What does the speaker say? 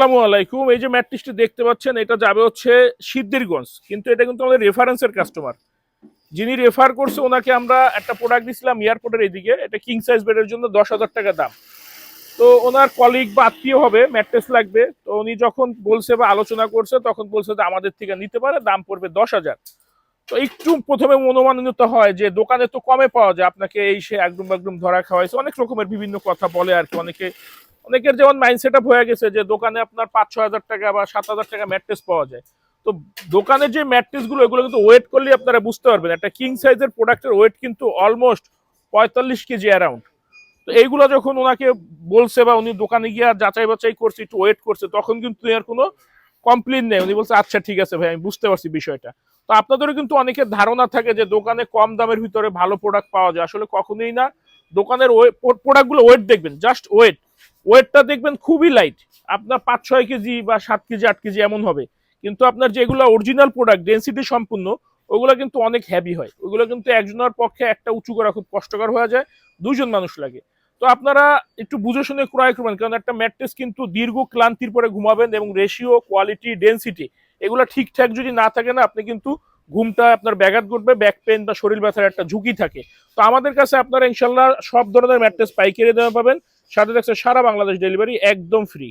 আসসালামু আলাইকুম। এই যে ম্যাট্রিক্সটি দেখতে পাচ্ছেন, এটা যাবে হচ্ছে সিদ্ধিরগঞ্জ, কিন্তু এটা কিন্তু আমাদের রেফারেন্সের কাস্টমার। যিনি রেফার করছে ওনাকে আমরা একটা প্রোডাক্ট দিছিলাম এয়ারপোর্টের এইদিকে, এটা কিং সাইজ বেডের জন্য 10,000 টাকা দাম। তো ওনার কলিগ বা আত্মীয় হবে, ম্যাট্রেস লাগবে, তো উনি যখন বলছে বা আলোচনা করছে তখন বলছে যে আমাদের থেকে নিতে পারে, দাম পড়বে 10,000। তো একটু প্রথমে মনোমালিন্য হয় যে দোকানে তো কমে পাওয়া যায়, আপনাকে এই সে একদম একদম ধরা খাওয়াইছে, অনেক রকমের বিভিন্ন কথা বলে আর কি। অনেকের যেমন মাইন্ড সেট আপ হয়ে গেছে যে দোকানে আপনার 5-6 হাজার টাকা বা 7,000 টাকা ম্যাট্রেস পাওয়া যায়। তো দোকানে যে ম্যাট্রেস গুলো, এগুলো কিন্তু ওয়েট করলে আপনারা বুঝতে পারবেন, একটা কিং সাইজের প্রোডাক্টের ওয়েট কিন্তু অলমোস্ট 45 কেজি অ্যারাউন্ড। তো এইগুলো যখন ওনাকে বলছে বা উনি দোকানে গিয়ে যাচাই বাছাই করছে, একটু ওয়েট করছে, তখন কিন্তু এর কোনো কমপ্লেন নেই। উনি বলছে আচ্ছা ঠিক আছে ভাই, আমি বুঝতে পারছি বিষয়টা। তো আপনাদেরও কিন্তু অনেকের ধারণা থাকে যে দোকানে কম দামের ভিতরে ভালো প্রোডাক্ট পাওয়া যায়, আসলে কখনোই না। দোকানের প্রোডাক্টগুলো ওয়েট দেখবেন, জাস্ট ওয়েটটা দেখবেন খুবই লাইট, আপনার 5-6 কেজি বা 7 কেজি 8 কেজি এমন হবে। কিন্তু আপনার যেগুলো অরিজিনাল প্রোডাক্ট ডেন্সিটি সম্পূর্ণ, ওগুলো কিন্তু অনেক হেভি হয়, ওগুলো কিন্তু একজনের পক্ষে একটা উঁচু করা খুব কষ্টকর হয়ে যায়, দুইজন মানুষ লাগে। তো আপনারা একটু বুঝে শুনে ক্রয় করবেন, কারণ একটা ম্যাট্রেস কিন্তু দীর্ঘ ক্লান্তির পরে ঘুমাবেন, এবং রেশিও, কোয়ালিটি, ডেন্সিটি এগুলো ঠিকঠাক যদি না থাকে না, আপনি কিন্তু ঘুমটা আপনার ব্যাঘাত ঘটবে, ব্যাক পেন বা শরীর ব্যথার একটা ঝুঁকি থাকে। তো আমাদের কাছে আপনারা ইনশাল্লাহ সব ধরনের ম্যাট্রেস পাইকারি দামে পাবেন, সাথে থাকছে সারা বাংলাদেশ ডেলিভারি একদম ফ্রি।